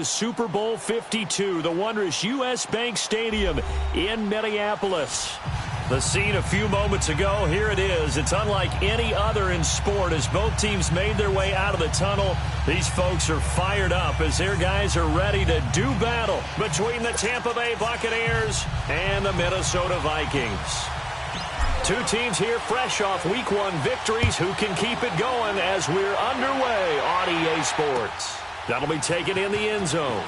Super Bowl 52, the wondrous U.S. Bank Stadium in Minneapolis. The scene a few moments ago, here it is. It's unlike any other in sport as both teams made their way out of the tunnel. These folks are fired up as their guys are ready to do battle between the Tampa Bay Buccaneers and the Minnesota Vikings. Two teams here fresh off Week 1 victories. Who can keep it going as we're underway on EA Sports? That'll be taken in the end zone.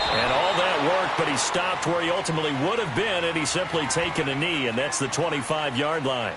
And all that worked, but he stopped where he ultimately would have been, and he's simply taken a knee, and that's the 25-yard line.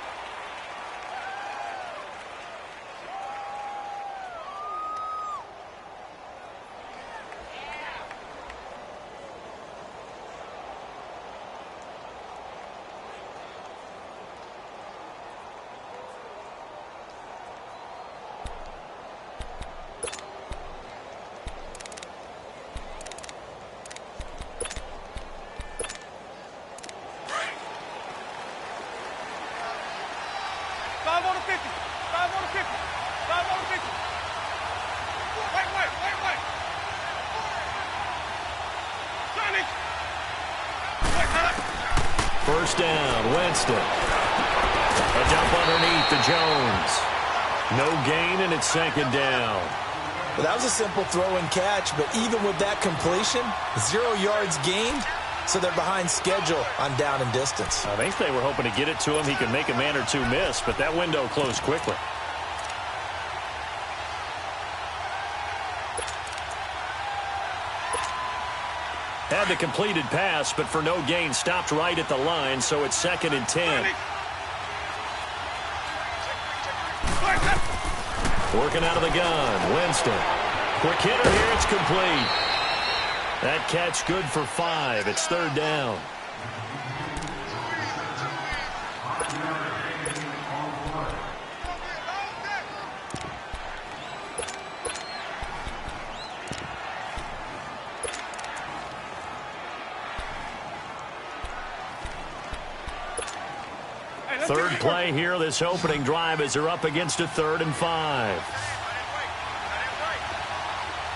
First down, Winston. A dump underneath to Jones. No gain, and it's second down. Well, that was a simple throw and catch, but even with that completion, 0 yards gained, so they're behind schedule on down and distance. I think they were hoping to get it to him. He could make a man or two miss, but that window closed quickly. Had the completed pass, but for no gain, stopped right at the line, so it's 2nd and 10. Working out of the gun, Winston. Quick hitter here, it's complete. That catch good for 5. It's 3rd down. Third play here, this opening drive, as they're up against a 3rd and 5.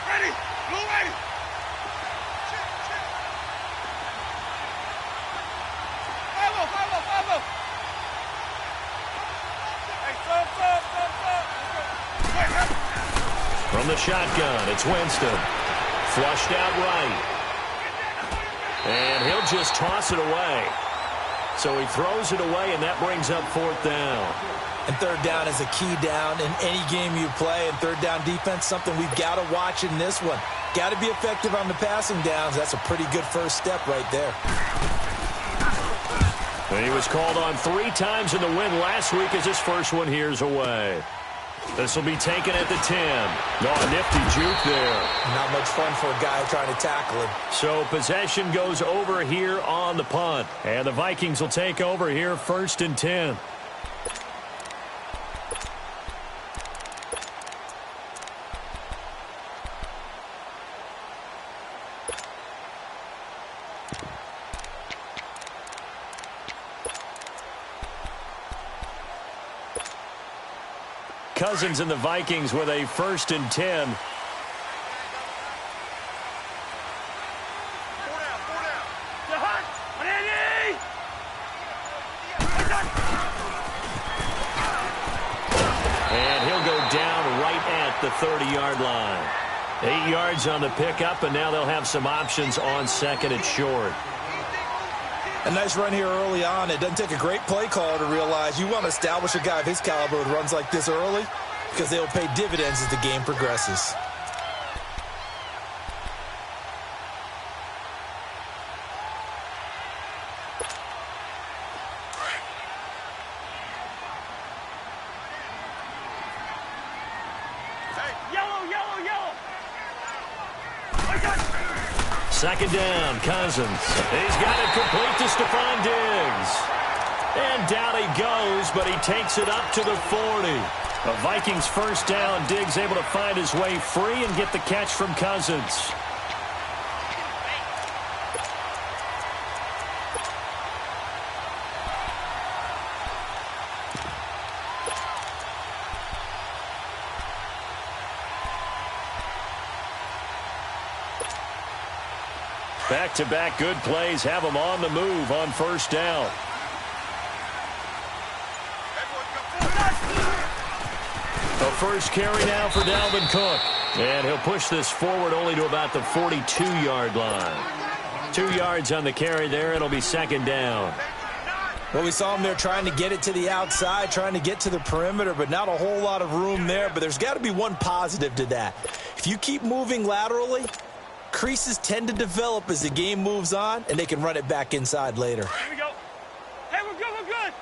Ready, blue ready. Follow. Hey, stop. From the shotgun, it's Winston. Flushed out right. And he'll just toss it away. So he throws it away, and that brings up 4th down. And 3rd down is a key down in any game you play. And 3rd down defense, something we've got to watch in this one. Got to be effective on the passing downs. That's a pretty good first step right there. And he was called on 3 times in the win last week as his first one here's away. This will be taken at the 10. Oh, nifty juke there. Not much fun for a guy trying to tackle him. So possession goes over here on the punt. And the Vikings will take over here 1st and 10. Cousins and the Vikings with a 1st and 10. And he'll go down right at the 30-yard line. 8 yards on the pickup, and now they'll have some options on 2nd and short. A nice run here early on. It doesn't take a great play caller to realize you want to establish a guy of his caliber with runs like this early because they'll pay dividends as the game progresses. Second down, Cousins. He's got it complete to Stephon Diggs. And down he goes, but he takes it up to the 40. The Vikings first down. Diggs able to find his way free and get the catch from Cousins. Back-to-back good plays have them on the move on first down. The first carry now for Dalvin Cook. And he'll push this forward only to about the 42-yard line. 2 yards on the carry there. It'll be second down. Well, we saw him there trying to get it to the outside, trying to get to the perimeter, but not a whole lot of room there. But there's got to be one positive to that. If you keep moving laterally, creases tend to develop as the game moves on, and they can run it back inside later. Here we go. Hey, we're good, we're good.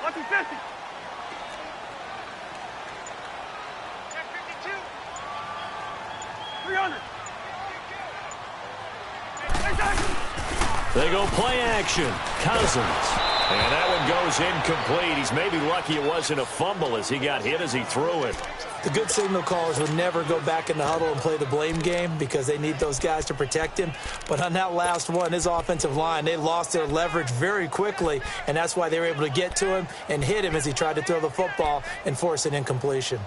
What's he 50? 1052. 300. They go play action. Cousins. And that one goes incomplete. He's maybe lucky it wasn't a fumble as he got hit as he threw it. The good signal callers would never go back in the huddle and play the blame game because they need those guys to protect him. But on that last one, his offensive line, they lost their leverage very quickly, and that's why they were able to get to him and hit him as he tried to throw the football and force an incompletion.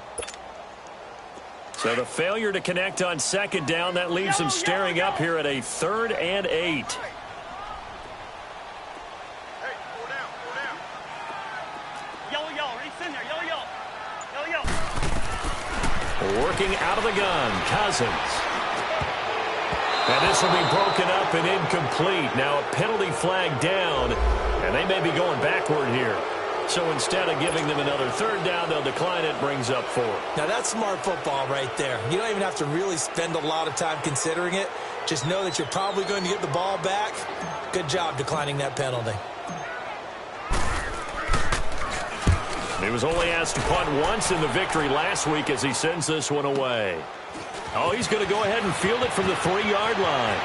So the failure to connect on second down, that leaves them staring up here at a 3rd and 8. Working out of the gun, Cousins. And this will be broken up and incomplete. Now a penalty flag down, and they may be going backward here. So instead of giving them another 3rd down, they'll decline it, brings up 4. Now that's smart football right there. You don't even have to really spend a lot of time considering it. Just know that you're probably going to get the ball back. Good job declining that penalty. He was only asked to punt once in the victory last week as he sends this one away. Oh, he's going to go ahead and field it from the 3-yard line.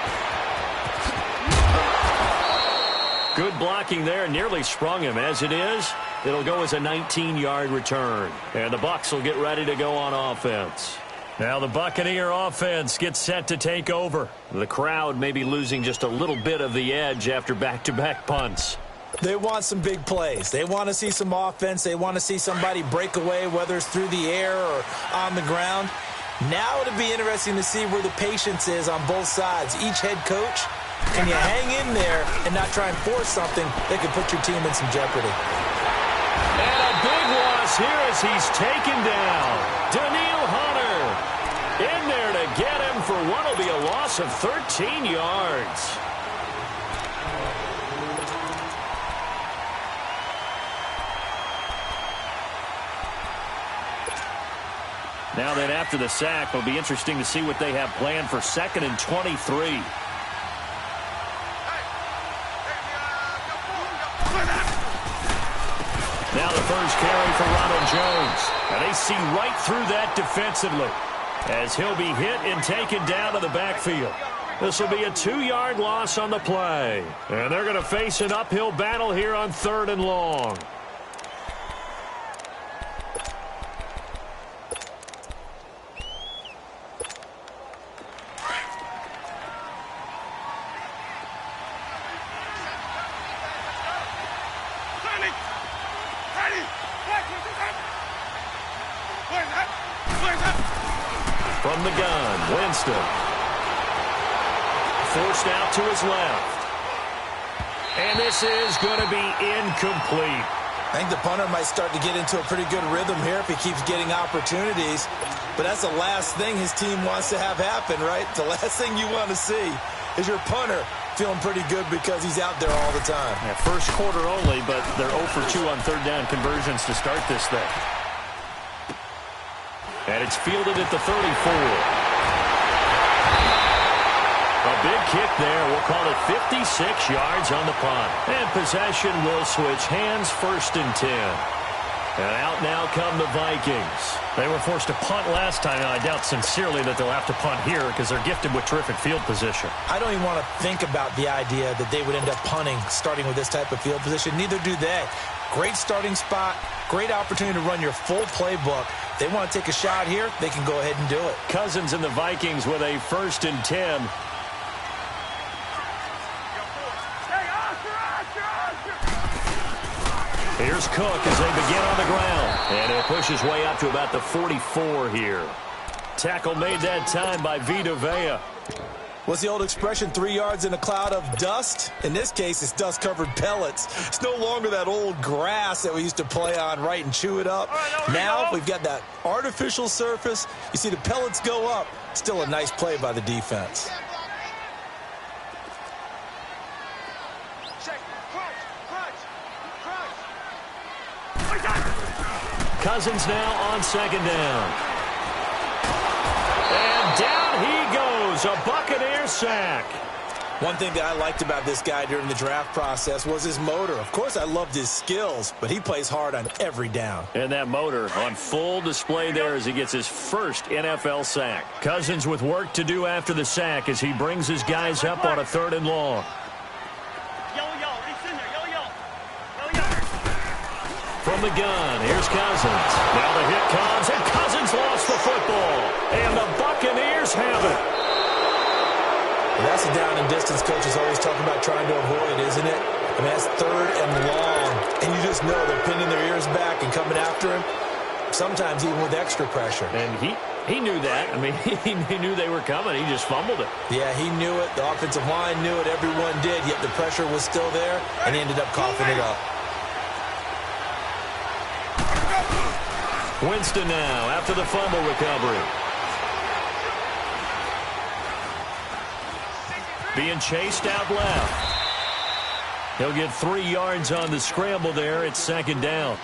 Good blocking there, nearly sprung him. As it is, it'll go as a 19-yard return. And the Bucs will get ready to go on offense. Now the Buccaneer offense gets set to take over. The crowd may be losing just a little bit of the edge after back-to-back punts. They want some big plays. They want to see some offense. They want to see somebody break away, whether it's through the air or on the ground. Now it'll be interesting to see where the patience is on both sides. Each head coach, can you hang in there and not try and force something that could put your team in some jeopardy? And a big loss here as he's taken down. Daniil Hunter in there to get him for what will be a loss of 13 yards. Now then, after the sack, it'll be interesting to see what they have planned for 2nd and 23. Now the first carry for Ronald Jones. And they see right through that defensively as he'll be hit and taken down to the backfield. This will be a 2-yard loss on the play. And they're going to face an uphill battle here on 3rd and long. From the gun, Winston. Forced out to his left. And this is going to be incomplete. I think the punter might start to get into a pretty good rhythm here if he keeps getting opportunities. But that's the last thing his team wants to have happen, right? The last thing you want to see is your punter feeling pretty good because he's out there all the time. Yeah, first quarter only, but they're 0 for 2 on 3rd down conversions to start this thing. And it's fielded at the 34. A big kick there. We'll call it 56 yards on the punt. And possession will switch hands, 1st and 10. And out now come the Vikings. They were forced to punt last time, and I doubt sincerely that they'll have to punt here because they're gifted with terrific field position. I don't even want to think about the idea that they would end up punting starting with this type of field position. Neither do they. Great starting spot, great opportunity to run your full playbook. They want to take a shot here, they can go ahead and do it. Cousins and the Vikings with a 1st and 10. Here's numbers cook as they begin on the ground. And it pushes way up to about the 44 here. Tackle made that time by Vita Vea. What's the old expression, 3 yards in a cloud of dust? In this case, it's dust-covered pellets. It's no longer that old grass that we used to play on, right, and chew it up. Now we've got that artificial surface. You see the pellets go up. Still a nice play by the defense. Cousins now on second down. And down he goes, a Buccaneer sack. One thing that I liked about this guy during the draft process was his motor. Of course, I loved his skills, but he plays hard on every down. And that motor on full display there as he gets his first NFL sack. Cousins with work to do after the sack as he brings his guys up on a 3rd and long. From the gun, here's Cousins. Now the hit comes, and Cousins lost the football. And the Buccaneers have it. Well, that's a down and distance coach is always talking about trying to avoid, isn't it? I mean, that's 3rd and long. And you just know they're pinning their ears back and coming after him, sometimes even with extra pressure. And he knew that. I mean, he knew they were coming. He just fumbled it. Yeah, he knew it. The offensive line knew it. Everyone did, yet the pressure was still there, and he ended up coughing it up. Winston now after the fumble recovery. Being chased out left. He'll get 3 yards on the scramble there. It's 2nd down.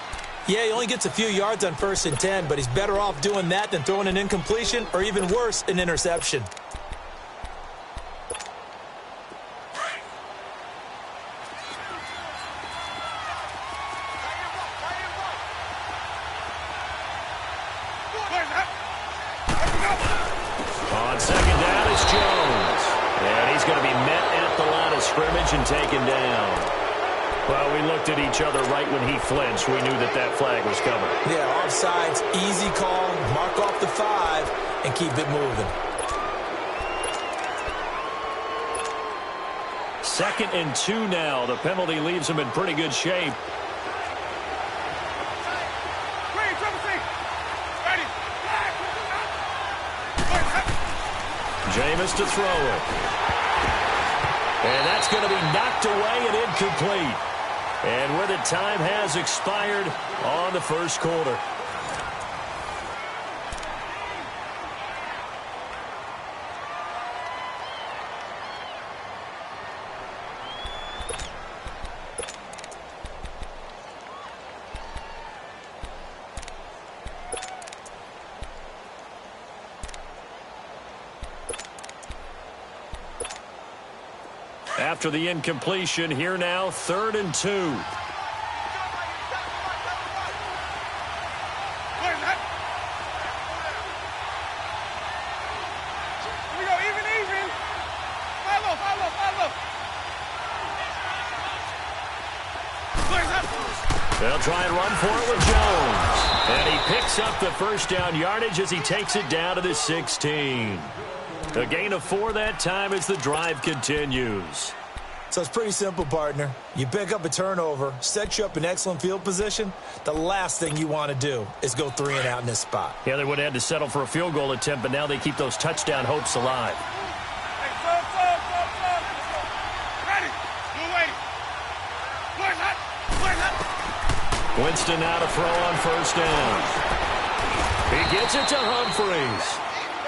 Yeah, he only gets a few yards on 1st and 10, but he's better off doing that than throwing an incompletion or even worse, an interception. On 2nd down, it's Jones. And he's going to be met at the line of scrimmage and taken down. Well, we looked at each other right when he flinched. We knew that that flag was coming. Yeah, offsides, easy call, mark off the 5, and keep it moving. 2nd and 2 now. The penalty leaves him in pretty good shape. Jameis to throw it. And that's going to be knocked away and incomplete. And where the time has expired on the 1st quarter. After the incompletion, here now, 3rd and 2. Here we go, even. Follow. They'll try and run for it with Jones. And he picks up the 1st down yardage as he takes it down to the 16. A gain of 4 that time as the drive continues. So it's pretty simple, partner. You pick up a turnover, set you up in excellent field position. The last thing you want to do is go 3 and out in this spot. Yeah, they would have had to settle for a field goal attempt, but now they keep those touchdown hopes alive. Hey, ready. You waiting. Where's that? Winston now to throw on 1st down. He gets it to Humphreys.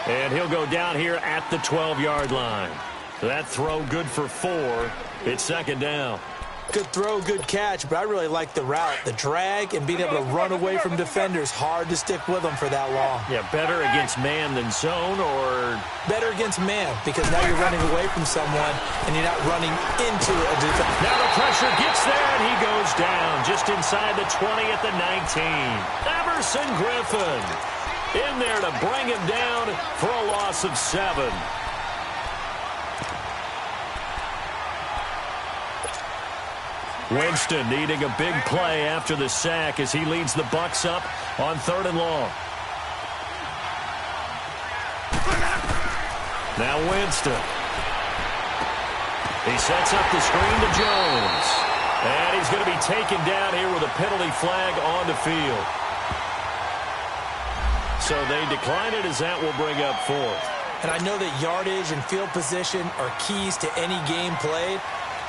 And he'll go down here at the 12-yard line. That throw good for 4. It's 2nd down. Good throw, good catch, but I really like the route, the drag, and being able to run away from defenders. Hard to stick with them for that long. Yeah, better against man than zone, or better against man, because now you're running away from someone and you're not running into a defense. Now the pressure gets there, and he goes down just inside the 20 at the 19. Emerson Griffin in there to bring him down for a loss of 7. Winston needing a big play after the sack as he leads the Bucs up on 3rd and long. Now Winston. He sets up the screen to Jones. And he's going to be taken down here with a penalty flag on the field. So they decline it as that will bring up fourth. And I know that yardage and field position are keys to any game played,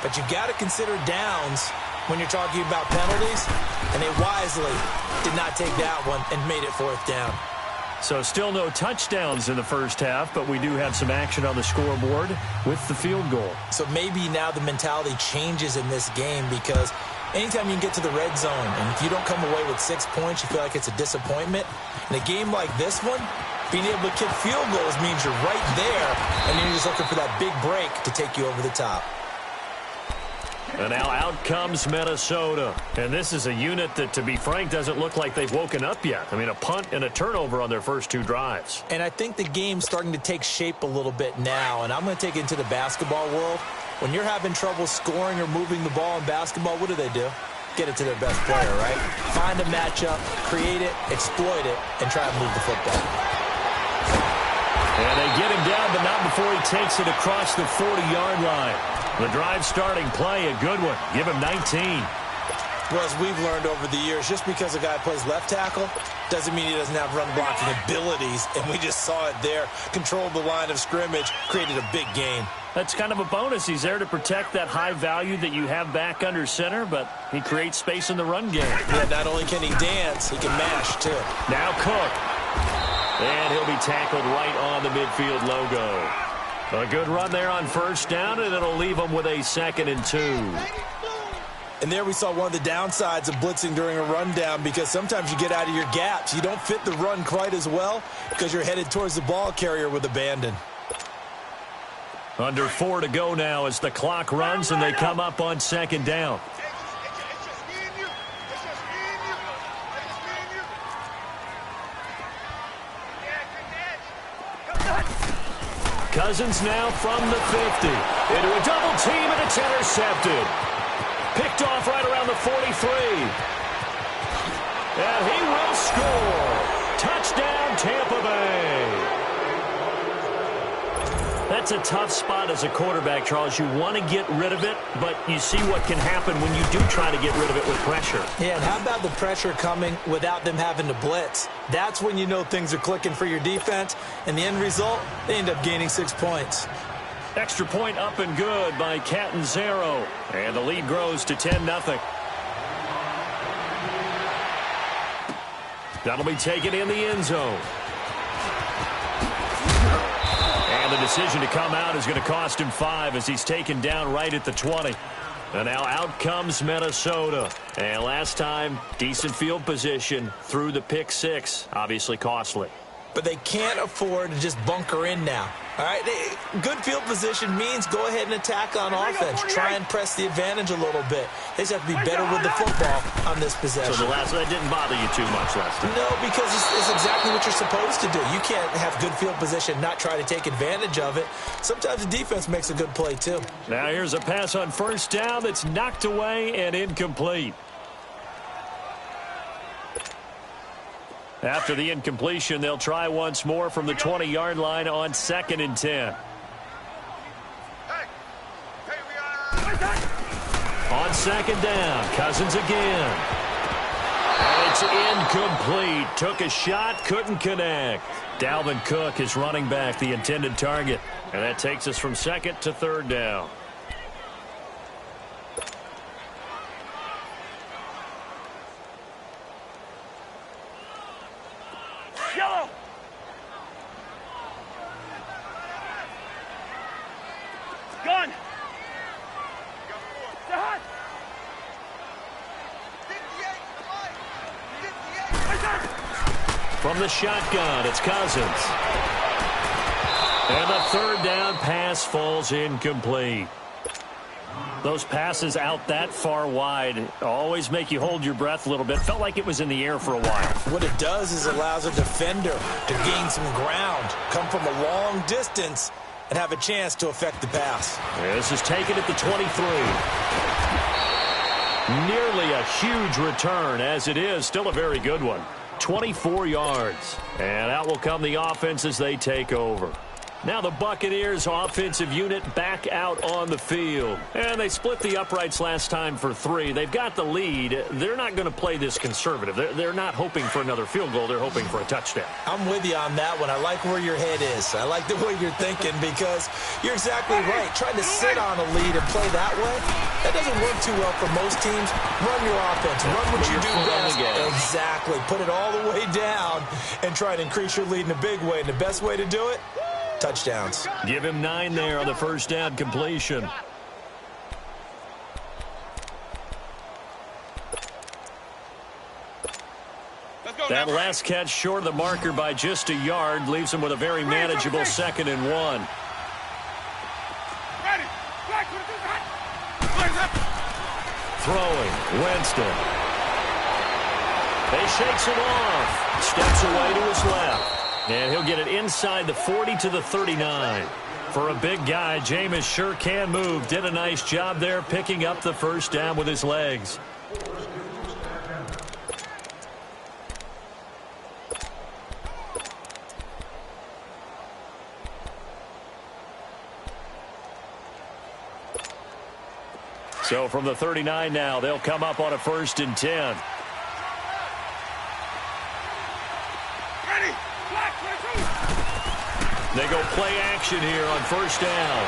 but you got to consider downs when you're talking about penalties, and they wisely did not take that one and made it fourth down. So still no touchdowns in the first half, but we do have some action on the scoreboard with the field goal. So maybe now the mentality changes in this game, because anytime you can get to the red zone, and if you don't come away with 6 points, you feel like it's a disappointment. In a game like this one, being able to kick field goals means you're right there, and you're just looking for that big break to take you over the top. And now out comes Minnesota. And this is a unit that, to be frank, doesn't look like they've woken up yet. I mean, a punt and a turnover on their first 2 drives. And I think the game's starting to take shape a little bit now, and I'm going to take it into the basketball world. When you're having trouble scoring or moving the ball in basketball, what do? Get it to their best player, right? Find a matchup, create it, exploit it, and try to move the football. And they get him down, but not before he takes it across the 40-yard line. The drive starting play, a good one. Give him 19. Well, as we've learned over the years, just because a guy plays left tackle doesn't mean he doesn't have run blocking abilities, and we just saw it there. Controlled the line of scrimmage, created a big gain. That's kind of a bonus. He's there to protect that high value that you have back under center, but he creates space in the run game. Yeah, not only can he dance, he can mash, too. Now Cook. And he'll be tackled right on the midfield logo. A good run there on first down, and it'll leave them with a 2nd and 2. And there we saw one of the downsides of blitzing during a rundown, because sometimes you get out of your gaps. You don't fit the run quite as well because you're headed towards the ball carrier with abandon. Under 4 to go now as the clock runs and they come up on 2nd down. Cousins now from the 50. Into a double team, and it's intercepted. Picked off right around the 43. And he will score. Touchdown, Tampa Bay. That's a tough spot as a quarterback, Charles. You want to get rid of it, but you see what can happen when you do try to get rid of it with pressure. Yeah, and how about the pressure coming without them having to blitz? That's when you know things are clicking for your defense, and the end result, they end up gaining 6 points. Extra point up and good by Catanzaro, and the lead grows to 10-0. That'll be taken in the end zone. And the decision to come out is going to cost him 5 as he's taken down right at the 20. And now out comes Minnesota. And last time, decent field position through the pick 6. Obviously costly. But they can't afford to just bunker in now. All right, good field position means go ahead and attack on offense. Try and press the advantage a little bit. They just have to be better with the football on this possession. So that didn't bother you too much last time? No, because it's exactly what you're supposed to do. You can't have good field position, not try to take advantage of it. Sometimes the defense makes a good play, too. Now here's a pass on first down that's knocked away and incomplete. After the incompletion, they'll try once more from the 20-yard line on 2nd and 10. On 2nd down, Cousins again. And it's incomplete. Took a shot, couldn't connect. Dalvin Cook is running back, the intended target. And that takes us from 2nd to 3rd down. Yellow. Gun. From the shotgun, it's Cousins. And the 3rd down pass falls incomplete. Those passes out that far wide always make you hold your breath a little bit. Felt like it was in the air for a while. What it does is allows a defender to gain some ground, come from a long distance, and have a chance to affect the pass. This is taken at the 23. Nearly a huge return, as it is. Still a very good one. 24 yards. And out will come the offense as they take over. Now the Buccaneers offensive unit back out on the field. And they split the uprights last time for 3. They've got the lead. They're not going to play this conservative. They're not hoping for another field goal. They're hoping for a touchdown. I'm with you on that one. I like where your head is. I like the way you're thinking because you're exactly right. Trying to sit on a lead and play that way, that doesn't work too well for most teams. Run your offense. Run what you do best. Exactly. Put it all the way down and try to increase your lead in a big way. And the best way to do it, touchdowns. Give him 9 there on the first down completion. That last catch short of the marker by just a yard leaves him with a very manageable 2nd and 1. Throwing, Winston. He shakes him off. Steps away to his left. And he'll get it inside the 40 to the 39. For a big guy, Jameis sure can move. Did a nice job there picking up the first down with his legs. So from the 39 now, they'll come up on a 1st and 10. They go play action here on 1st down.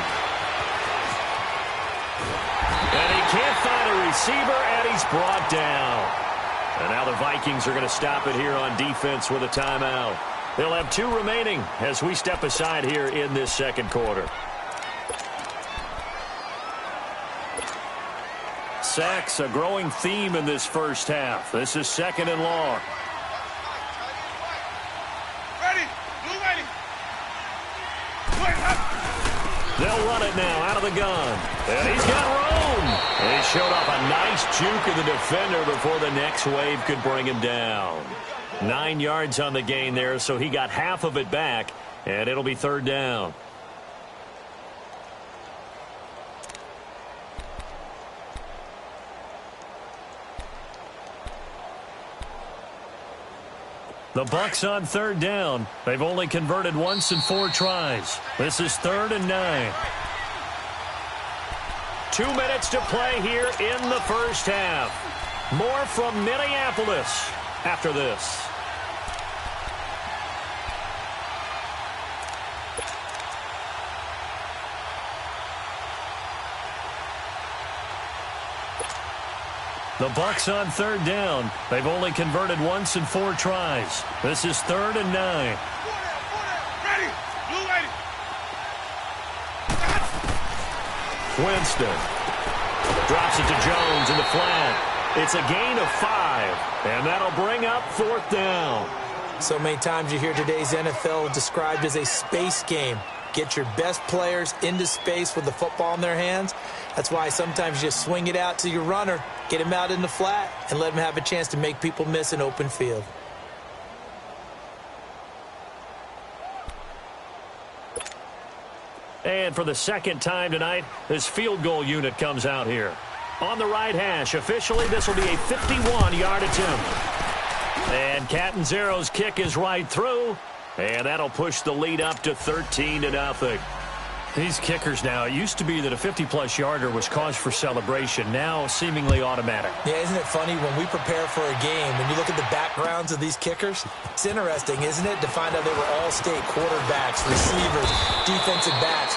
And he can't find a receiver, and he's brought down. And now the Vikings are going to stop it here on defense with a timeout. They'll have 2 remaining as we step aside here in this 2nd quarter. Sacks, a growing theme in this first half. This is 2nd and long. They'll run it now out of the gun. And he's got room. And he showed off a nice juke of the defender before the next wave could bring him down. 9 yards on the gain there, so he got half of it back, and it'll be 3rd down. The Bucs on 3rd down. They've only converted once in 4 tries. This is 3rd and 9. 2 minutes to play here in the first half. More from Minneapolis after this. The Bucs on 3rd down. They've only converted once in 4 tries. This is 3rd and 9. Winston drops it to Jones in the flat. It's a gain of 5, and that'll bring up 4th down. So many times you hear today's NFL described as a space game. Get your best players into space with the football in their hands. That's why sometimes you just swing it out to your runner, get him out in the flat, and let him have a chance to make people miss an open field. And for the 2nd time tonight, this field goal unit comes out here. On the right hash, officially this will be a 51-yard attempt. And Catanzaro's kick is right through. And that'll push the lead up to 13-0. These kickers now, it used to be that a 50-plus yarder was cause for celebration. Now seemingly automatic. Yeah, isn't it funny when we prepare for a game, when you look at the backgrounds of these kickers? It's interesting, isn't it, to find out they were all-state quarterbacks, receivers, defensive backs,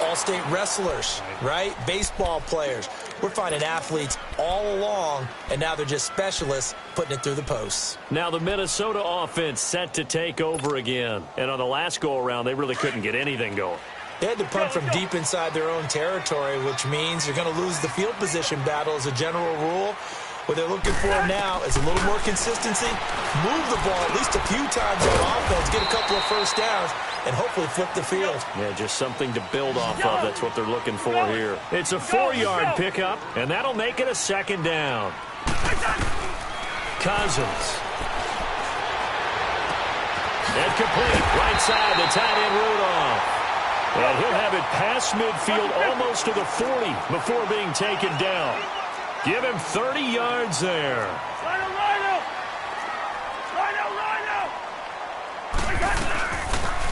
all-state wrestlers, right? Baseball players. We're finding athletes all along, and now they're just specialists putting it through the posts. Now the Minnesota offense set to take over again. And on the last go-around, they really couldn't get anything going. They had to punt from deep inside their own territory, which means you're going to lose the field position battle as a general rule. What they're looking for now is a little more consistency, move the ball at least a few times on offense, get a couple of first downs, and hopefully flip the field. Yeah, just something to build off of. That's what they're looking for here. It's a 4-yard pickup, and that'll make it a 2nd down. Cousins. And complete. Right side, the tight end Rudolph. And he'll have it past midfield almost to the 40 before being taken down. Give him 30 yards there.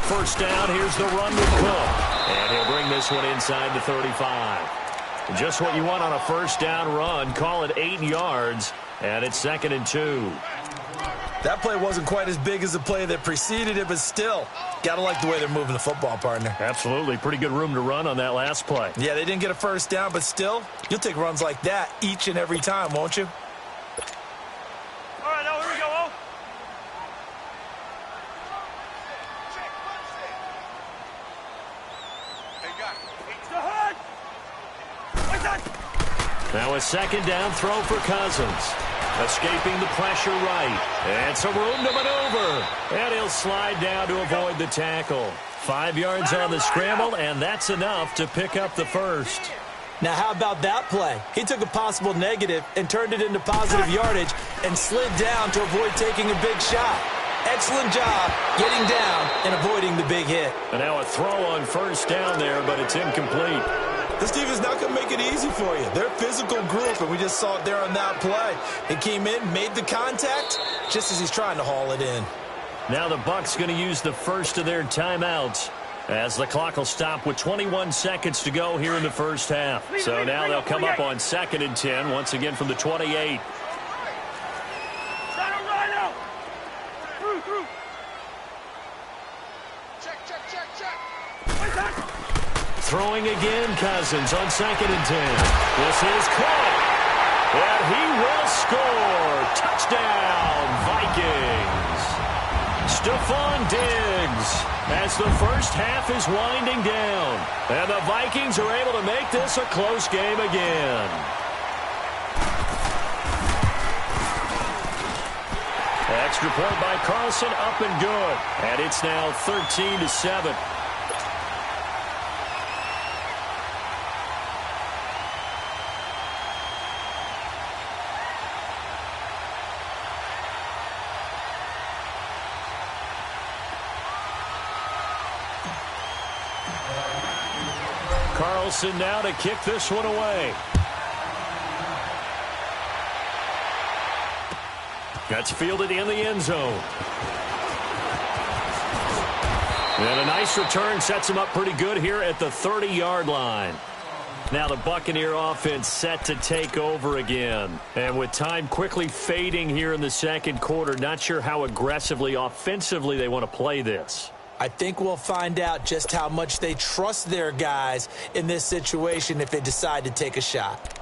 first down. Here's the run with Cook. And he'll bring this one inside the 35. Just what you want on a first down run. Call it 8 yards. And it's 2nd and 2. That play wasn't quite as big as the play that preceded it, but still, got to like the way they're moving the football, partner. Absolutely. Pretty good room to run on that last play. Yeah, they didn't get a first down, but still, you'll take runs like that each and every time, won't you? All right, now here we go, oh. Still hard. What's that? Now a 2nd down throw for Cousins. Escaping the pressure right. And some room to maneuver. And he'll slide down to avoid the tackle. 5 yards on the scramble, and that's enough to pick up the first. Now, how about that play? He took a possible negative and turned it into positive yardage and slid down to avoid taking a big shot. Excellent job getting down and avoiding the big hit. And now a throw on first down there, but it's incomplete. This team is not going to make it easy for you. They're a physical group, and we just saw it there on that play. He came in, made the contact, just as he's trying to haul it in. Now the Bucs going to use the first of their timeouts as the clock will stop with 21 seconds to go here in the first half. So now they'll come up on 2nd and 10, once again from the 28. Throwing again, Cousins on 2nd and 10. This is caught. And he will score. Touchdown, Vikings. Stephon Diggs as the first half is winding down. And the Vikings are able to make this a close game again. Extra point by Carlson, up and good. And it's now 13-7. Carlson now to kick this one away. That's fielded in the end zone. And a nice return sets him up pretty good here at the 30-yard line. Now the Buccaneer offense set to take over again. And with time quickly fading here in the second quarter, not sure how aggressively, offensively they want to play this. I think we'll find out just how much they trust their guys in this situation if they decide to take a shot.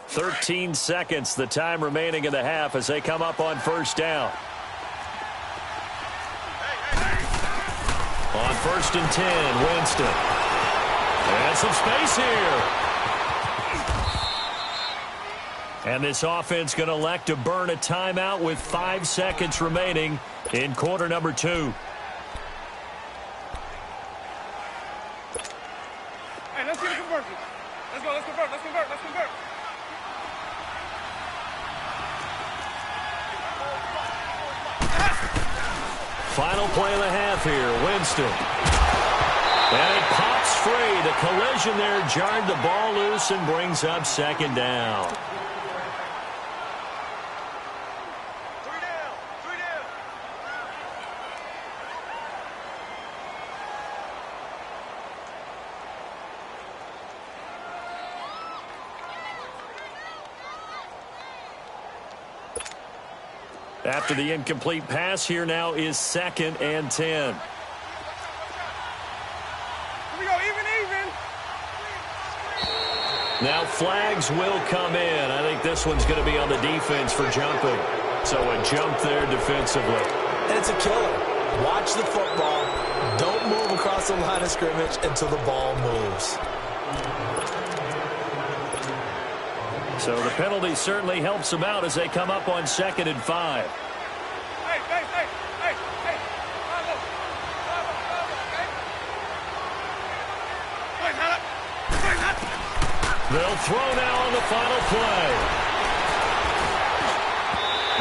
13 seconds, the time remaining in the half as they come up on first down. On 1st and 10, Winston. And some space here. And this offense going to elect to burn a timeout with 5 seconds remaining in quarter number 2. Hey, let's get a conversion. Let's go, let's convert, let's convert, let's convert. Final play of the half here, Winston. And it pops free. The collision there jarred the ball loose and brings up 2nd down. After the incomplete pass, here now is 2nd and 10. Here we go, even. Now flags will come in. I think this one's going to be on the defense for jumping. So a jump there defensively. And it's a killer. Watch the football. Don't move across the line of scrimmage until the ball moves. So the penalty certainly helps them out as they come up on 2nd and 5. Hey. They'll throw now on the final play.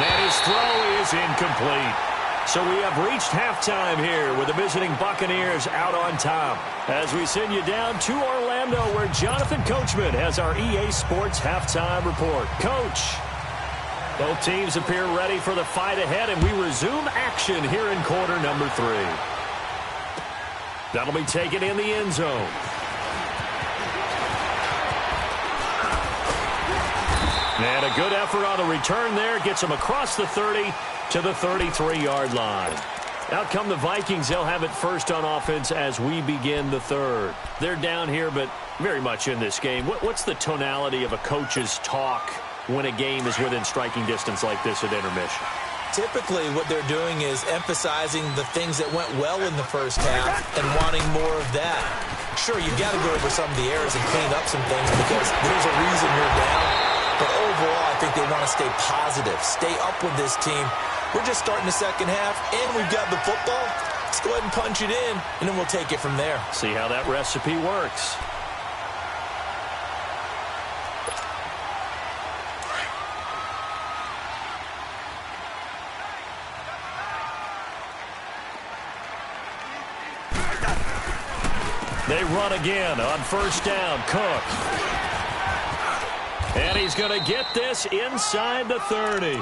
And his throw is incomplete. So we have reached halftime here with the visiting Buccaneers out on top. As we send you down to Orlando where Jonathan Coachman has our EA Sports Halftime Report. Coach. Both teams appear ready for the fight ahead, and we resume action here in quarter number 3. That'll be taken in the end zone. And a good effort on the return there. Gets him across the 30 to the 33-yard line. Out come the Vikings. They'll have it first on offense as we begin the third. They're down here, but very much in this game. What's the tonality of a coach's talk when a game is within striking distance like this at intermission? Typically, what they're doing is emphasizing the things that went well in the first half and wanting more of that. Sure, you've got to go over some of the errors and clean up some things because there's a reason you're down. But overall, I think they want to stay positive, stay up with this team. We're just starting the second half, and we've got the football. Let's go ahead and punch it in, and then we'll take it from there. See how that recipe works. They run again on first down. Cook. And he's going to get this inside the 30.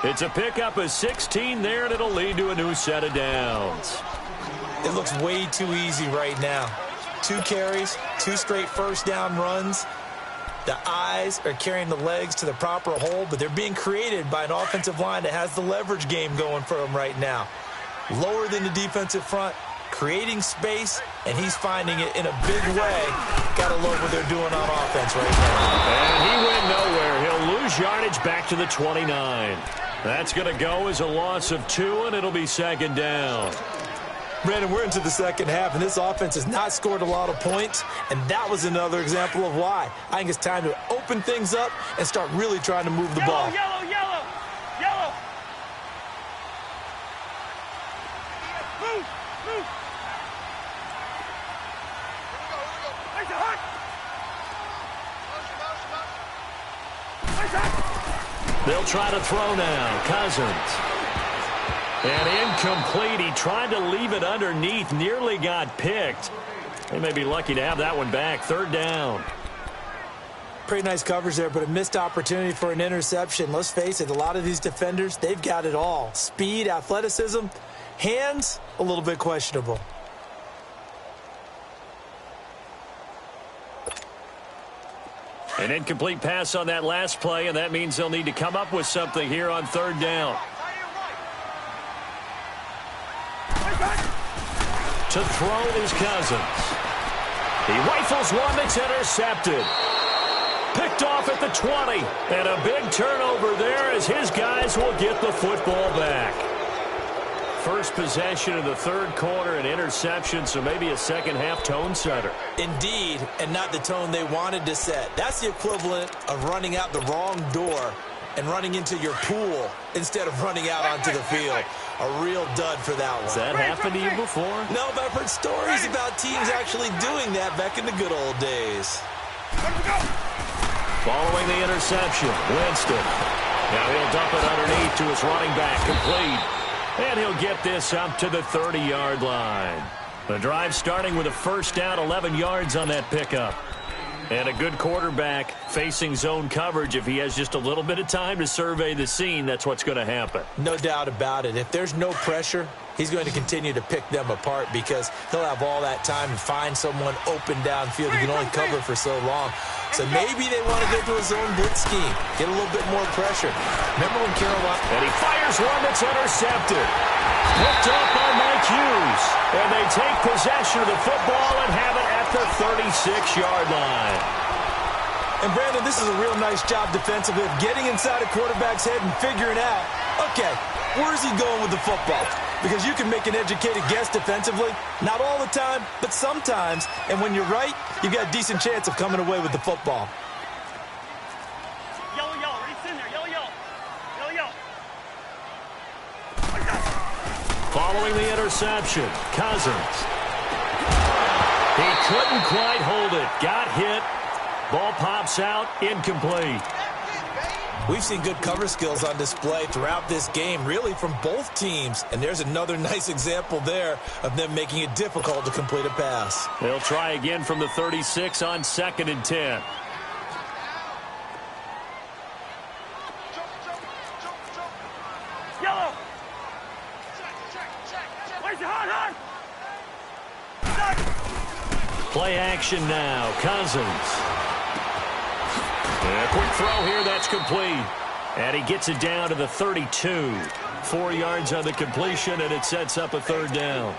It's a pickup of 16 there, and it'll lead to a new set of downs. It looks way too easy right now. 2 carries, 2 straight first down runs. The eyes are carrying the legs to the proper hole, but they're being created by an offensive line that has the leverage game going for them right now. Lower than the defensive front, creating space, and he's finding it in a big way. Got to love what they're doing on offense right now. And he went nowhere. He'll lose yardage back to the 29. That's going to go as a loss of 2, and it'll be second down. Brandon, we're into the second half, and this offense has not scored a lot of points, and that was another example of why. I think it's time to open things up and start really trying to move the ball. Yellow, yellow, yellow. Move, move. They'll try to throw now. Cousins. And incomplete. He tried to leave it underneath. Nearly got picked. They may be lucky to have that one back. Third down. Pretty nice coverage there, but a missed opportunity for an interception. Let's face it, a lot of these defenders, they've got it all. Speed, athleticism, hands, a little bit questionable. An incomplete pass on that last play, and that means they'll need to come up with something here on third down. To throw is Cousins. He rifles one that's intercepted. Picked off at the 20. And a big turnover there as his guys will get the football back. First possession of the third quarter, an interception, so maybe a second-half tone setter. Indeed, and not the tone they wanted to set. That's the equivalent of running out the wrong door and running into your pool instead of running out onto the field. A real dud for that one. Has that happened to you before? No, but I've heard stories about teams actually doing that back in the good old days. Following the interception, Winston. Now he'll dump it underneath to his running back, complete. And he'll get this up to the 30-yard line. The drive starting with a first down, 11 yards on that pickup. And a good quarterback facing zone coverage. If he has just a little bit of time to survey the scene, that's what's going to happen. No doubt about it. If there's no pressure, he's going to continue to pick them apart because he'll have all that time to find someone open downfield. He can only cover for so long. So maybe they want to go to a zone blitz scheme, get a little bit more pressure. Remember when Carolina... And he fires one that's intercepted. Picked up by Mike Hughes. And they take possession of the football and have it at the 36-yard line. And, Brandon, this is a real nice job defensively of getting inside a quarterback's head and figuring out, okay, where is he going with the football? Because you can make an educated guess defensively. Not all the time, but sometimes. And when you're right, you've got a decent chance of coming away with the football. Yellow, yellow. Reach in there. Yellow, yellow. Yellow, yellow. Following the interception, Cousins. He couldn't quite hold it. Got hit. Ball pops out. Incomplete. We've seen good cover skills on display throughout this game, really from both teams. And there's another nice example there of them making it difficult to complete a pass. They'll try again from the 36 on 2nd and 10. Play action now. Cousins. A quick throw here. That's complete. And he gets it down to the 32. 4 yards on the completion, and it sets up a third down.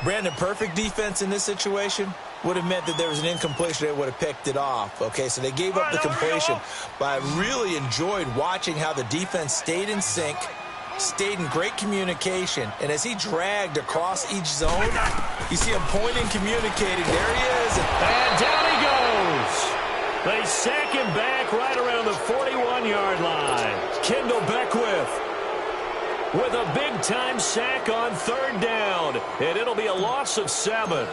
Brandon, perfect defense in this situation would have meant that there was an incompletion. They would have picked it off. Okay, so they gave up the completion. But I really enjoyed watching how the defense stayed in sync, stayed in great communication. And as he dragged across each zone, you see him pointing, communicating. There he is. And down he goes. They sack him back right around the 41-yard line. Kendall Beckwith with a big-time sack on third down. And it'll be a loss of 7.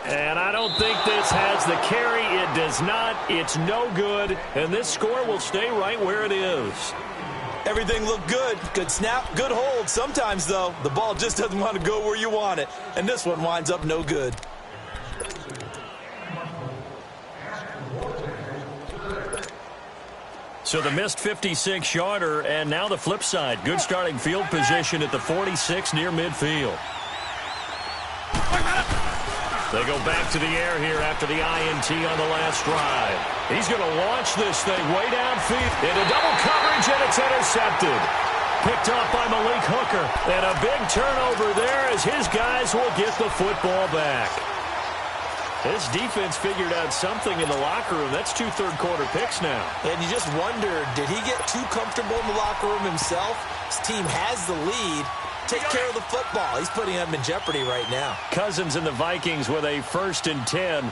And I don't think this has the carry. It does not. It's no good. And this score will stay right where it is. Everything looked good. Good snap, good hold. Sometimes, though, the ball just doesn't want to go where you want it. And this one winds up no good. So the missed 56-yarder, and now the flip side. Good starting field position at the 46 near midfield. They go back to the air here after the INT on the last drive. He's going to launch this thing way downfield into double coverage, and it's intercepted. Picked off by Malik Hooker. And a big turnover there as his guys will get the football back. This defense figured out something in the locker room. That's 2 third-quarter picks now. And you just wonder, did he get too comfortable in the locker room himself? His team has the lead. Take care of the football. He's putting them in jeopardy right now. Cousins and the Vikings with a 1st and 10.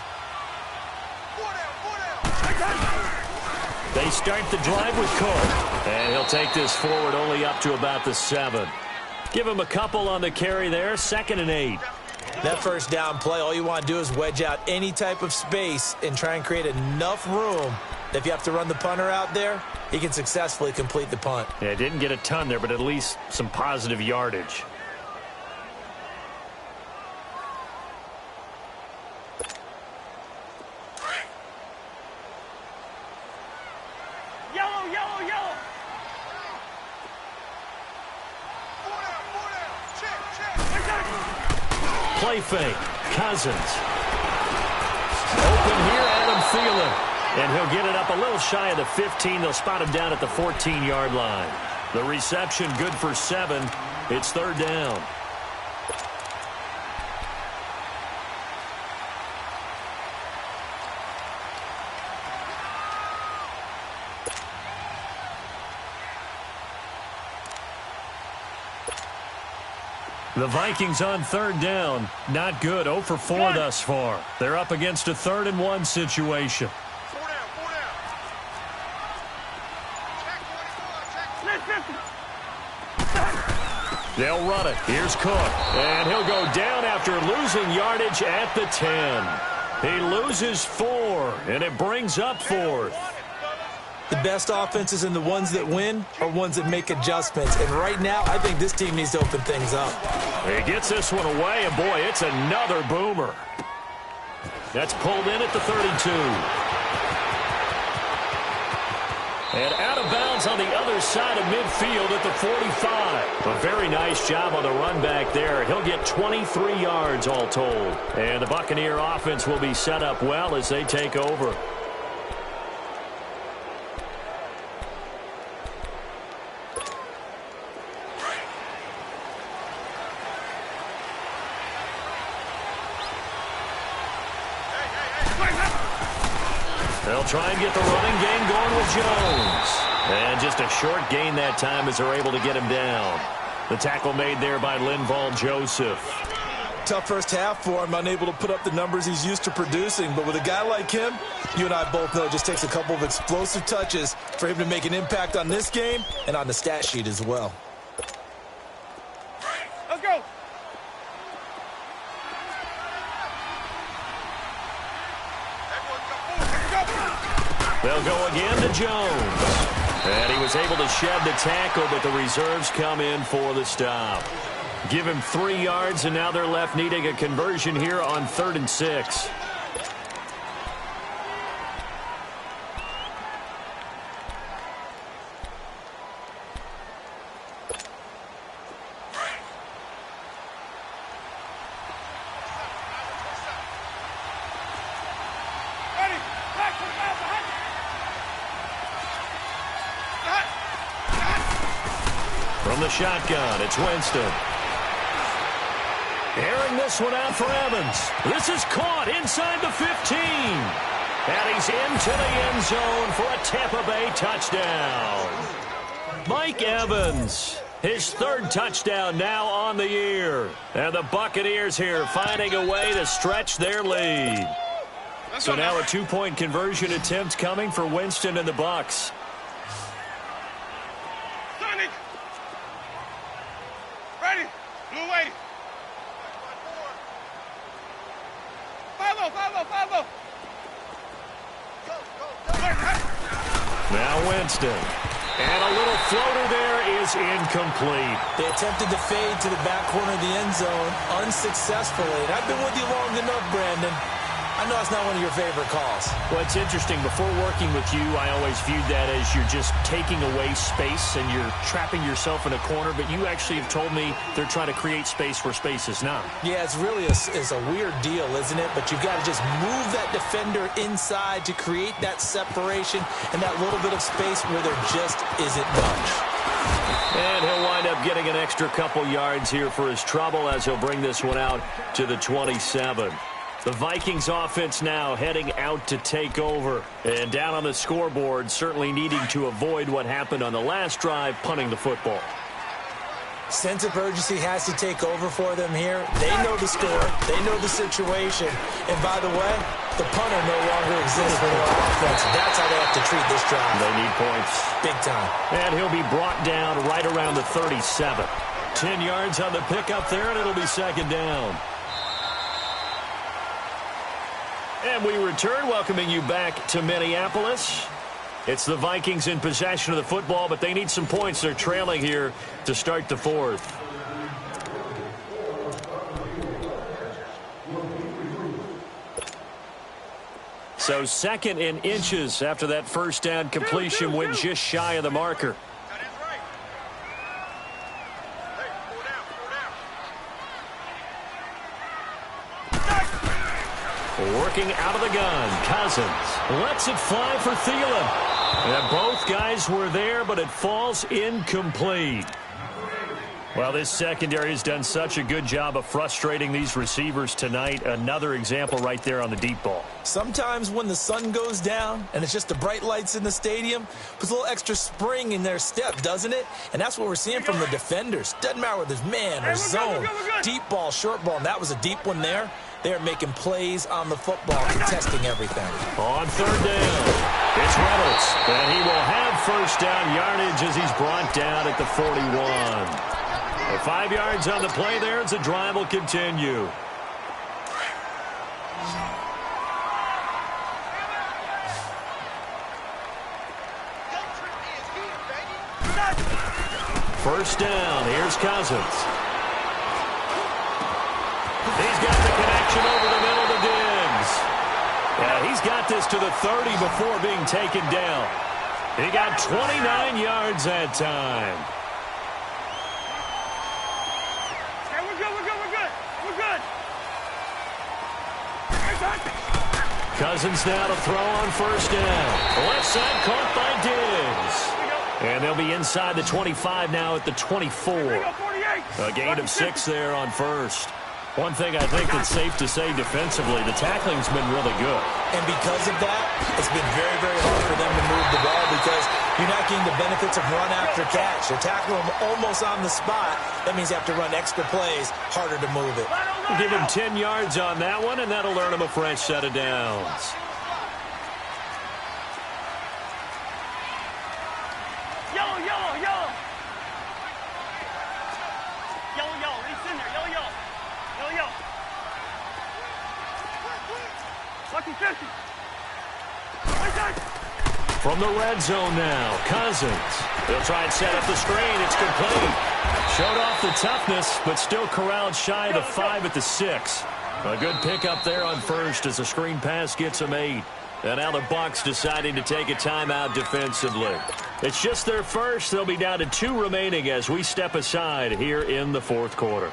They start the drive with Cook. And he'll take this forward only up to about the 7. Give him a couple on the carry there. 2nd and 8. That first down play, all you want to do is wedge out any type of space and try and create enough room that if you have to run the punter out there, he can successfully complete the punt. Yeah, didn't get a ton there, but at least some positive yardage. Yellow, yellow, yellow. Play fake. Cousins. Open here, Adam Thielen. And he'll get it up a little shy of the 15. They'll spot him down at the 14-yard line. The reception good for 7. It's third down. The Vikings on third down. Not good. 0 for 4 thus far. They're up against a 3rd and 1 situation. They'll run it. Here's Cook. And he'll go down after losing yardage at the 10. He loses 4, and it brings up 4th. The best offenses and the ones that win are ones that make adjustments. And right now, I think this team needs to open things up. He gets this one away, and boy, it's another boomer. That's pulled in at the 32. And out of bounds on the other side of midfield at the 45. A very nice job on the run back there. He'll get 23 yards all told. And the Buccaneer offense will be set up well as they take over. They'll try and get the running game going with Jones. And just a short gain that time as they're able to get him down. The tackle made there by Linval Joseph. Tough first half for him, unable to put up the numbers he's used to producing. But with a guy like him, you and I both know it just takes a couple of explosive touches for him to make an impact on this game and on the stat sheet as well. Let's go. They'll go again to Jones. And he was able to shed the tackle, but the reserves come in for the stop. Give him 3 yards, and now they're left needing a conversion here on 3rd and 6. From the shotgun, it's Winston. Airing this one out for Evans. This is caught inside the 15. And he's into the end zone for a Tampa Bay touchdown. Mike Evans, his third touchdown now on the year. And the Buccaneers here finding a way to stretch their lead. So now a two-point conversion attempt coming for Winston and the Bucs. Sonic! Ready? Blue lady. 5-0. Now Winston. And a little floater there is incomplete. They attempted to fade to the back corner of the end zone unsuccessfully. And I've been with you long enough, Brandon. I know it's not one of your favorite calls. Well, it's interesting. Before working with you, I always viewed that as you're just taking away space and you're trapping yourself in a corner. But you actually have told me they're trying to create space where space is not. Yeah, it's really a weird deal, isn't it? But you've got to just move that defender inside to create that separation and that little bit of space where there just isn't much. And he'll wind up getting an extra couple yards here for his trouble as he'll bring this one out to the 27. The Vikings offense now heading out to take over. And down on the scoreboard, certainly needing to avoid what happened on the last drive, punting the football. Sense of urgency has to take over for them here. They know the score. They know the situation. And by the way, the punter no longer exists for their offense. That's how they have to treat this drive. They need points. Big time. And he'll be brought down right around the 37. 10 yards on the pickup there, and it'll be second down. And we return, welcoming you back to Minneapolis. It's the Vikings in possession of the football, but they need some points. They're trailing here to start the fourth. So second in inches after that first down completion went just shy of the marker. Working out of the gun, Cousins lets it fly for Thielen. And both guys were there, but it falls incomplete. Well, this secondary has done such a good job of frustrating these receivers tonight. Another example right there on the deep ball. Sometimes when the sun goes down and it's just the bright lights in the stadium, puts a little extra spring in their step, doesn't it? And that's what we're seeing from the defenders. Doesn't matter whether it's man or zone, deep ball, short ball, and that was a deep one there. They're making plays on the football, contesting everything. On third down, it's Reynolds. And he will have first down yardage as he's brought down at the 41. 5 yards on the play there as the drive will continue. First down, here's Cousins. He's got the connection over the middle to Diggs. Yeah, he's got this to the 30 before being taken down. He got 29 yards that time. Cousins now to throw on first down. Left side caught by Diggs. And they'll be inside the 25 now at the 24. A gain of 6 there on first. One thing I think that's safe to say defensively, the tackling's been really good. And because of that, it's been very, very hard for them to move the ball because you're not getting the benefits of run after catch. They're tackling them almost on the spot. That means you have to run extra plays, harder to move it. We'll give him 10 yards on that one, and that'll earn him a fresh set of downs. Yellow, yellow, yellow. Yellow, yellow. He's in there. Yellow, yellow. Yellow, yellow. Lucky 50. From the red zone now, Cousins. They'll try and set up the screen. It's complete. Showed off the toughness, but still corralled shy of the 5 at the 6. A good pickup there on first as the screen pass gets him 8. And now the Bucs deciding to take a timeout defensively. It's just their first. They'll be down to 2 remaining as we step aside here in the fourth quarter.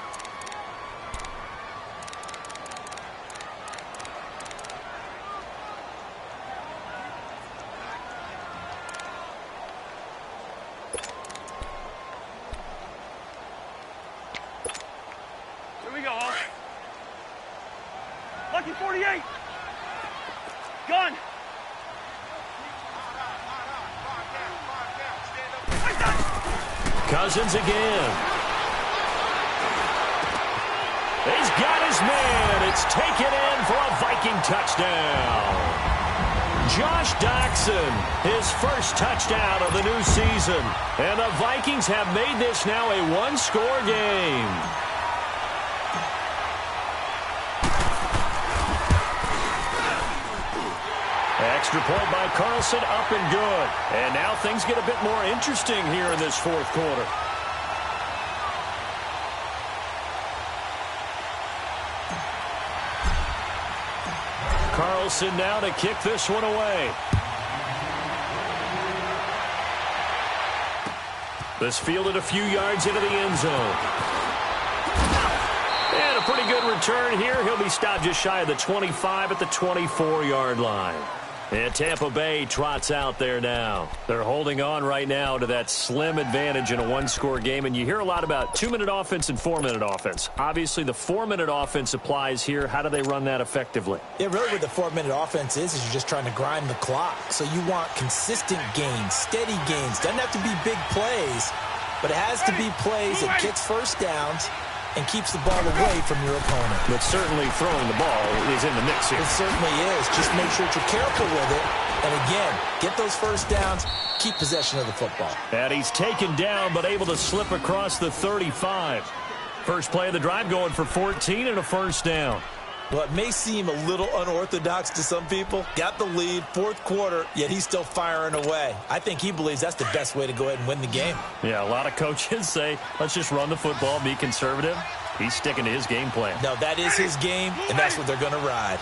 48. Gun. Cousins again. He's got his man. It's taken in for a Viking touchdown. Josh Doxson, his first touchdown of the new season. And the Vikings have made this now a one-score game. Extra point by Carlson, up and good. And now things get a bit more interesting here in this fourth quarter. Carlson now to kick this one away. This fielded a few yards into the end zone. And a pretty good return here. He'll be stopped just shy of the 25 at the 24-yard line. And Tampa Bay trots out there now. They're holding on right now to that slim advantage in a one-score game. And you hear a lot about 2-minute offense and 4-minute offense. Obviously, the 4-minute offense applies here. How do they run that effectively? Yeah, really what the 4-minute offense is you're just trying to grind the clock. So you want consistent gains, steady gains. Doesn't have to be big plays, but it has to be plays that gets first downs and keeps the ball away from your opponent. But certainly throwing the ball is in the mix here. It certainly is. Just make sure that you're careful with it. And again, get those first downs, keep possession of the football. And he's taken down but able to slip across the 35. First play of the drive going for 14 and a first down. Well, it may seem a little unorthodox to some people. Got the lead, fourth quarter, yet he's still firing away. I think he believes that's the best way to go ahead and win the game. Yeah, a lot of coaches say, let's just run the football, be conservative. He's sticking to his game plan. No, that is his game, and that's what they're going to ride.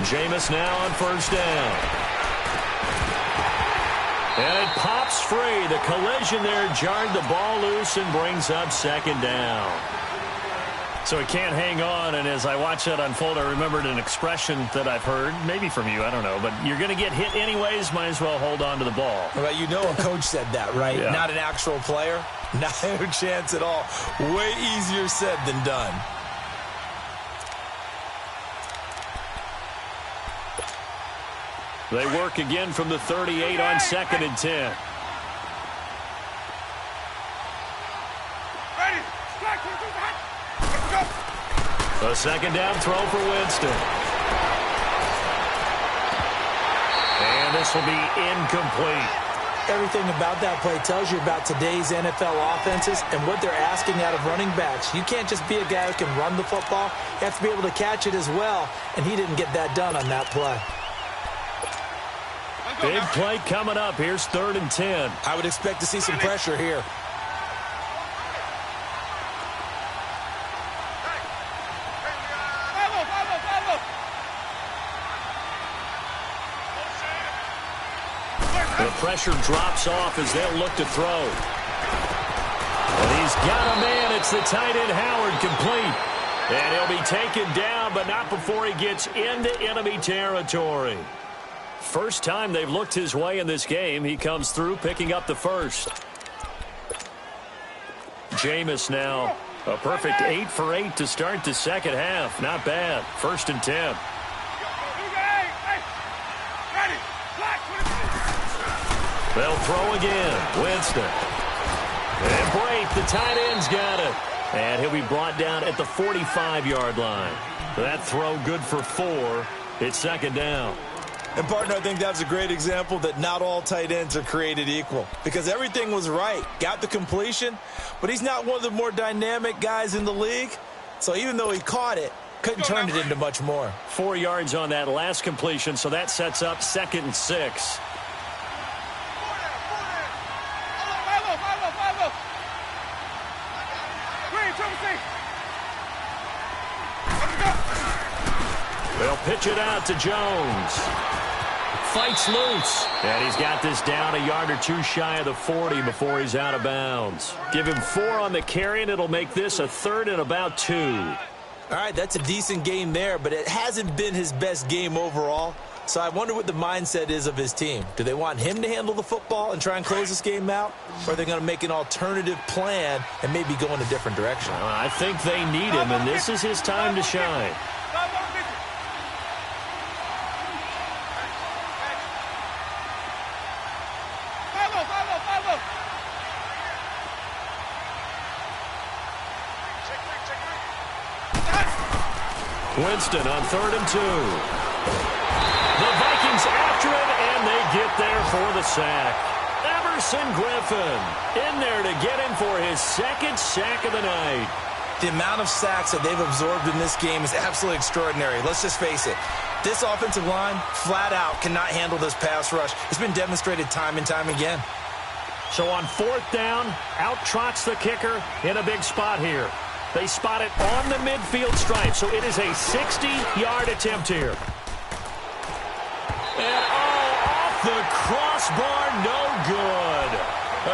Jameis now on first down. And it pops free. The collision there jarred the ball loose and brings up second down. So he can't hang on, and as I watch that unfold, I remembered an expression that I've heard, maybe from you, I don't know, but you're going to get hit anyways, might as well hold on to the ball. Well, you know a coach said that, right? Yeah. Not an actual player. No chance at all. Way easier said than done. They work again from the 38 on 2nd and 10. A second down throw for Winston. And this will be incomplete. Everything about that play tells you about today's NFL offenses and what they're asking out of running backs. You can't just be a guy who can run the football. You have to be able to catch it as well, and he didn't get that done on that play. Big play coming up. Here's 3rd and 10. I would expect to see some pressure here. The pressure drops off as they'll look to throw. And he's got a man. It's the tight end Howard, complete. And he'll be taken down, but not before he gets into enemy territory. First time they've looked his way in this game. He comes through, picking up the first. Jameis now a perfect 8 for 8 to start the second half. Not bad. 1st and 10. They'll throw again. Winston. And break. The tight end's got it. And he'll be brought down at the 45-yard line. That throw good for 4. It's second down. And, partner, I think that's a great example that not all tight ends are created equal. Because everything was right. Got the completion. But he's not one of the more dynamic guys in the league. So even though he caught it, couldn't turn it into much more. 4 yards on that last completion. So that sets up 2nd and 6. They'll pitch it out to Jones. Fights loose. And he's got this down a yard or two shy of the 40 before he's out of bounds. Give him 4 on the carry, and it'll make this a 3rd and about 2. All right, that's a decent game there, but it hasn't been his best game overall. So I wonder what the mindset is of his team. Do they want him to handle the football and try and close this game out? Or are they going to make an alternative plan and maybe go in a different direction? I think they need him, and this is his time to shine. Winston on 3rd and 2. The Vikings after it, and they get there for the sack. Everson Griffin in there to get him for his 2nd sack of the night. The amount of sacks that they've absorbed in this game is absolutely extraordinary. Let's just face it. This offensive line, flat out, cannot handle this pass rush. It's been demonstrated time and time again. So on 4th down, out trots the kicker in a big spot here. They spot it on the midfield stripe, so it is a 60-yard attempt here. And off the crossbar, no good.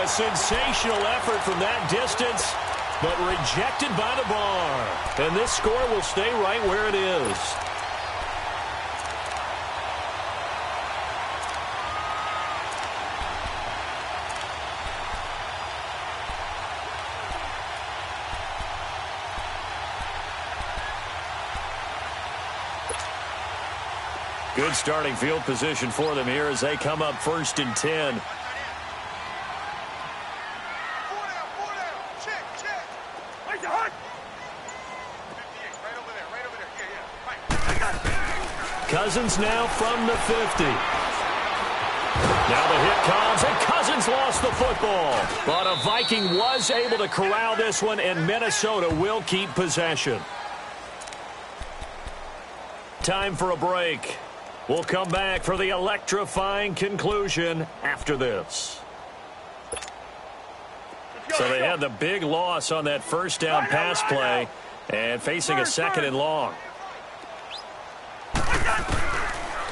A sensational effort from that distance, but rejected by the bar. And this score will stay right where it is. Good starting field position for them here as they come up 1st and 10. Cousins now from the 50. Now the hit comes, and Cousins lost the football. But a Viking was able to corral this one, and Minnesota will keep possession. Time for a break. We'll come back for the electrifying conclusion after this. So they had the big loss on that 1st down pass play and facing a 2nd and long.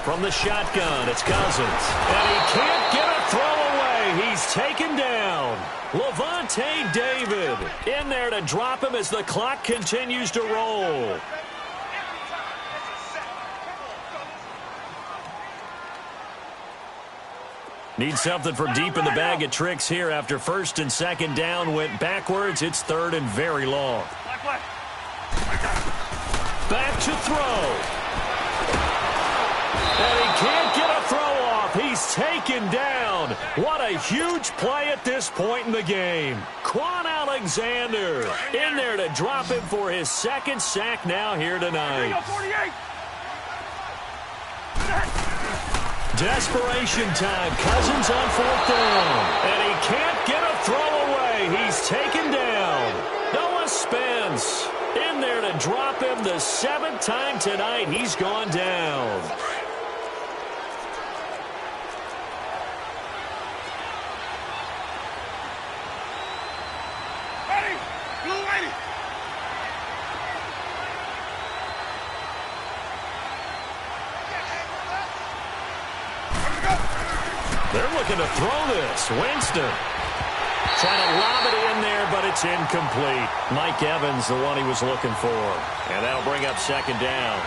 From the shotgun, it's Cousins. And he can't get a throw away. He's taken down. Levante David in there to drop him as the clock continues to roll. Need something from deep in the bag of tricks here after 1st and 2nd down went backwards. It's 3rd and very long. Back to throw. And he can't get a throw off. He's taken down. What a huge play at this point in the game. Quan Alexander in there to drop him for his 2nd sack now here tonight. Desperation time. Cousins on 4th down. And he can't get a throw away. He's taken down. Noah Spence in there to drop him the 7th time tonight. He's gone down. They're looking to throw this. Winston trying to lob it in there, but it's incomplete. Mike Evans, the one he was looking for. And that'll bring up 2nd down.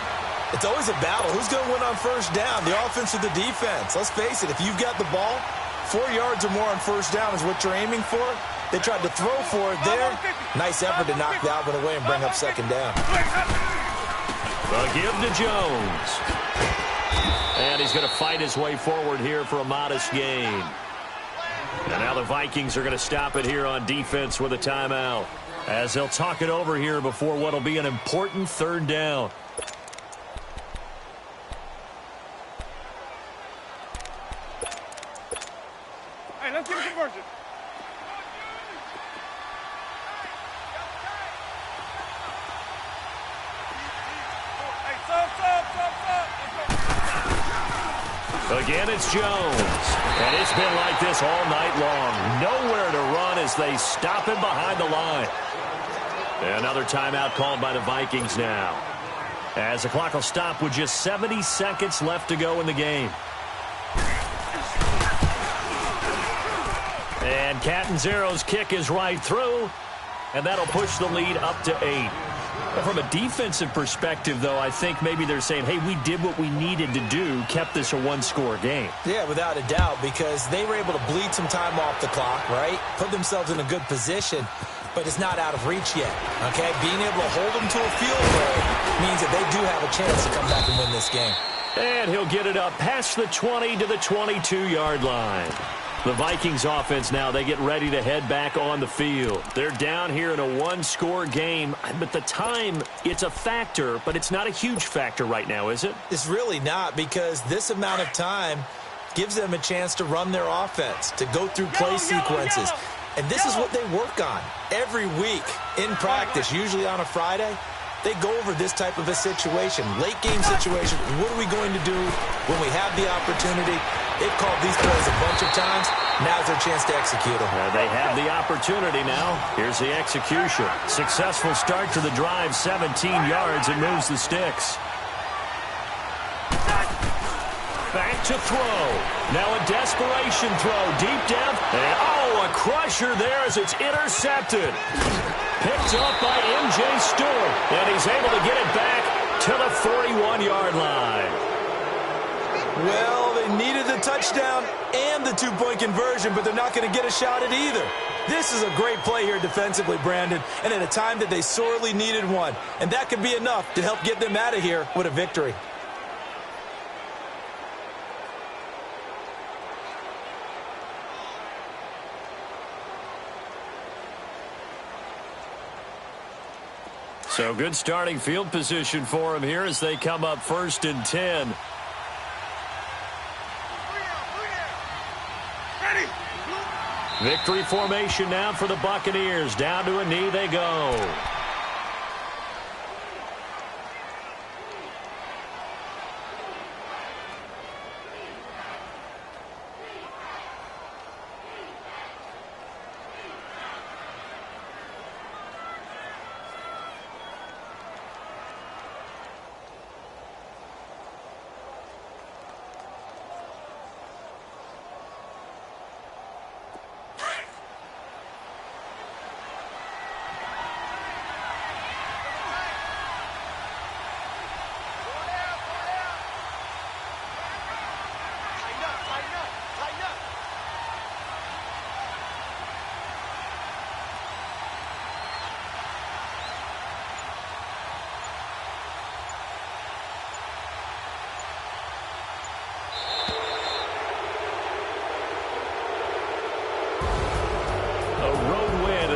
It's always a battle. Who's going to win on 1st down, the offense or the defense? Let's face it, if you've got the ball, 4 yards or more on 1st down is what you're aiming for. They tried to throw for it there. Nice effort to knock that one away and bring up 2nd down. The give to Jones. And he's going to fight his way forward here for a modest gain. And now the Vikings are going to stop it here on defense with a timeout, as they'll talk it over here before what will be an important 3rd down. Hey, let's get a conversion. Hey, Again, it's Jones. And it's been like this all night long. Nowhere to run as they stop him behind the line. Another timeout called by the Vikings now, as the clock will stop with just 70 seconds left to go in the game. And Catanzaro's kick is right through, and that'll push the lead up to 8. From a defensive perspective, though, I think maybe they're saying, hey, we did what we needed to do, kept this a one-score game. Yeah, without a doubt, because they were able to bleed some time off the clock, right? Put themselves in a good position, but it's not out of reach yet, okay? Being able to hold them to a field goal means that they do have a chance to come back and win this game. And he'll get it up past the 20 to the 22-yard line. The Vikings offense now, they get ready to head back on the field. They're down here in a one-score game, but the time, it's a factor, but it's not a huge factor right now, is it? It's really not, because this amount of time gives them a chance to run their offense, to go through play sequences. And this is what they work on every week in practice, usually on a Friday. They go over this type of a situation, late game situation. What are we going to do when we have the opportunity? They've called these plays a bunch of times. Now's their chance to execute them. They have the opportunity now. Here's the execution. Successful start to the drive, 17 yards, and moves the sticks. Back to throw. Now a desperation throw. Deep down. And a crusher there as it's intercepted. Picked up by M.J. Stewart. And he's able to get it back to the 41-yard line. Well, they needed the touchdown and the two-point conversion, but they're not going to get a shot at either. This is a great play here defensively, Brandon, and at a time that they sorely needed one. And that could be enough to help get them out of here with a victory. So good starting field position for them here as they come up 1st and 10. Ready. Victory formation now for the Buccaneers. Down to a knee they go.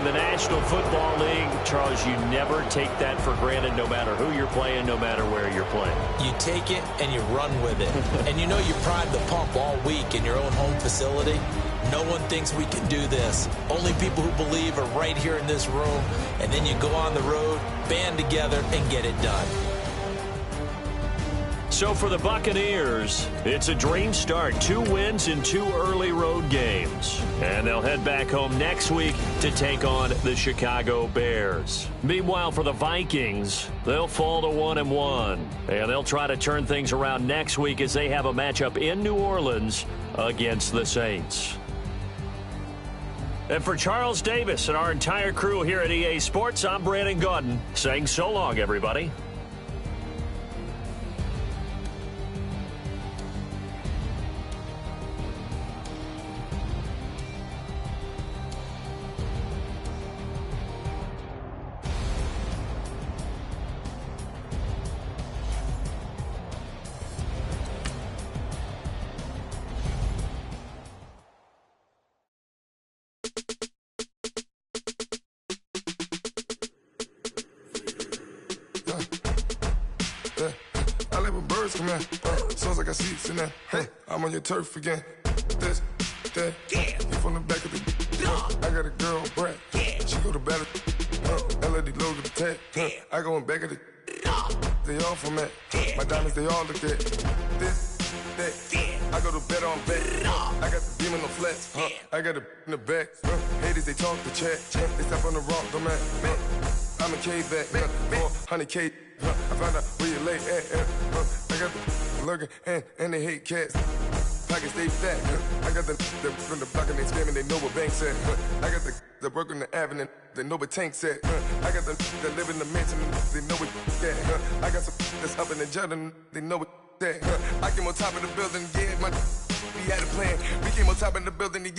National Football League, Charles, you never take that for granted no matter who you're playing, no matter where you're playing. You take it and you run with it. And you know you prime the pump all week in your own home facility. No one thinks we can do this. Only people who believe are right here in this room. And then you go on the road, band together, and get it done. So for the Buccaneers, it's a dream start. 2 wins in 2 early road games. And they'll head back home next week to take on the Chicago Bears. Meanwhile, for the Vikings, they'll fall to 1-1. And they'll try to turn things around next week as they have a matchup in New Orleans against the Saints. And for Charles Davis and our entire crew here at EA Sports, I'm Brandon Gaudin saying so long, everybody. Come here, sounds like I see it in there. I'm on your turf again. This, that, you from the back of the. I got a girl, Brad. She go to battle. LAD load the tag. I go in back of the. They all from that. My diamonds, they all look at. This, that. I go to bet on bet. I got the demon on flats. I got it in the back. Haters, they talk the chat. They step on the rock, the man. I'm a K-back. 400K. I found out where you lay at. I got the lurking and they hate cats. Pockets stay fat. I got the from the block and they screaming, they know what banks at. I got the work on the avenue, they know what tanks at. I got the that live in the mansion, they know what that. I got some that's up in the Jordan, they know what that. I came on top of the building, yeah, we had a plan. We came on top of the building,